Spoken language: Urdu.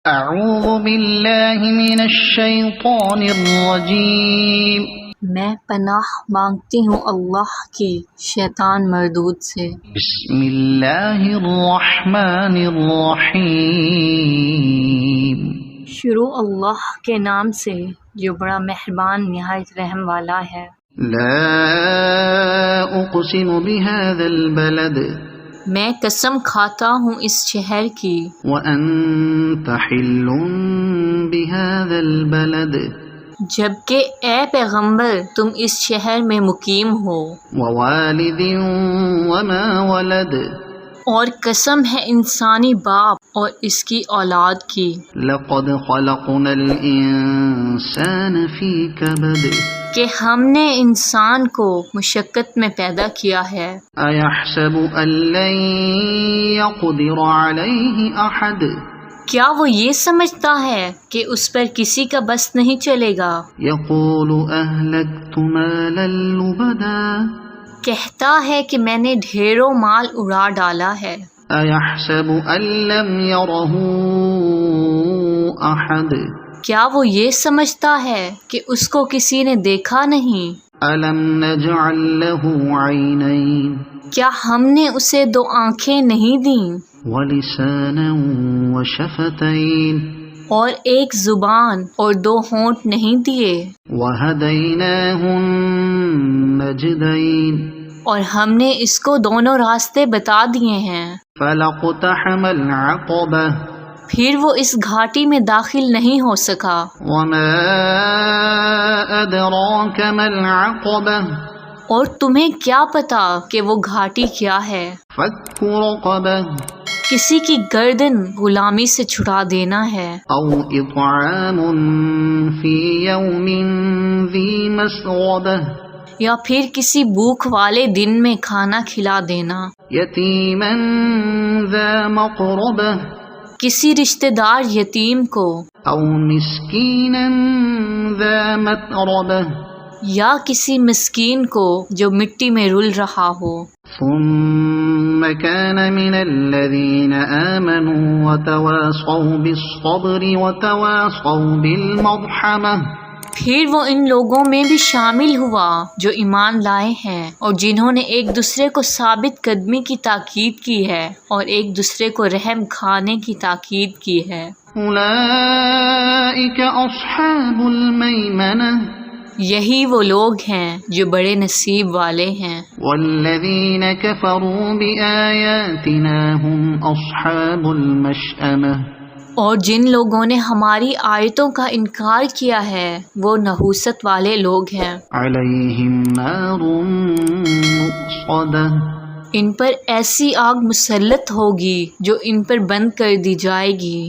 اعوذ باللہ من الشیطان الرجیم، میں پناہ مانگتی ہوں اللہ کی شیطان مردود سے۔ بسم اللہ الرحمن الرحیم، شروع اللہ کے نام سے جو بڑا مہربان نہایت رحم والا ہے۔ لا اقسم بهذا البلد، میں قسم کھاتا ہوں اس شہر کی، وانت حل بهذا البلد، جبکہ اے پیغمبر تم اس شہر میں مقیم ہو، ووالد وما ولد، اور قسم ہے انسانی باپ اور اس کی اولاد کی۔ لقد خلقنا الانسان فی کبد، کہ ہم نے انسان کو مشقت میں پیدا کیا ہے۔ ایحسب ان لن یقدر علیہ احد، کیا وہ یہ سمجھتا ہے کہ اس پر کسی کا بس نہیں چلے گا؟ یقول اہلکت مالا لبدا، کہتا ہے کہ میں نے ڈھیروں مال اڑا ڈالا ہے۔ ایحسب ان لم یرہ احد، کیا وہ یہ سمجھتا ہے کہ اس کو کسی نے دیکھا نہیں؟ الم نجعل لہ عینین، کیا ہم نے اسے دو آنکھیں نہیں دیں، ولسانا وشفتین، اور ایک زبان اور دو ہونٹ نہیں دیے، وہدیناہ النجدین، اور ہم نے اس کو دونوں راستے بتا دیے ہیں۔ فلاقتحم العقبہ، پھر وہ اس گھاٹی میں داخل نہیں ہو سکا۔ وما ادراک ما العقبہ، اور تمہیں کیا پتا کہ وہ گھاٹی کیا ہے؟ فک رقبہ، کسی کی گردن غلامی سے چھڑا دینا ہے، او اطعام فی یوم ذی مسغبہ، یا پھر کسی بھوک والے دن میں کھانا کھلا دینا، یتیما ذا مقربہ، کسی رشتہ دار یتیم کو، او مسکینا ذا متربہ، یا کسی مسکین کو جو مٹی میں رل رہا ہو۔ ثم كان من الذين آمنوا وتواصوا بالصبر وتواصوا بالمرحمة، پھر وہ ان لوگوں میں بھی شامل ہوا جو ایمان لائے ہیں اور جنہوں نے ایک دوسرے کو ثابت قدمی کی تاکید کی ہے اور ایک دوسرے کو رحم کھانے کی تاکید کی ہے۔ أولئك أصحاب الميمنة، یہی وہ لوگ ہیں جو بڑے نصیب والے ہیں۔ والذين كفروا بآياتنا هم أصحاب المشأمة، اور جن لوگوں نے ہماری آیتوں کا انکار کیا ہے وہ نحوست والے لوگ ہیں۔ عليهم نار مؤصدة، ان پر ایسی آگ مسلط ہوگی جو ان پر بند کر دی جائے گی۔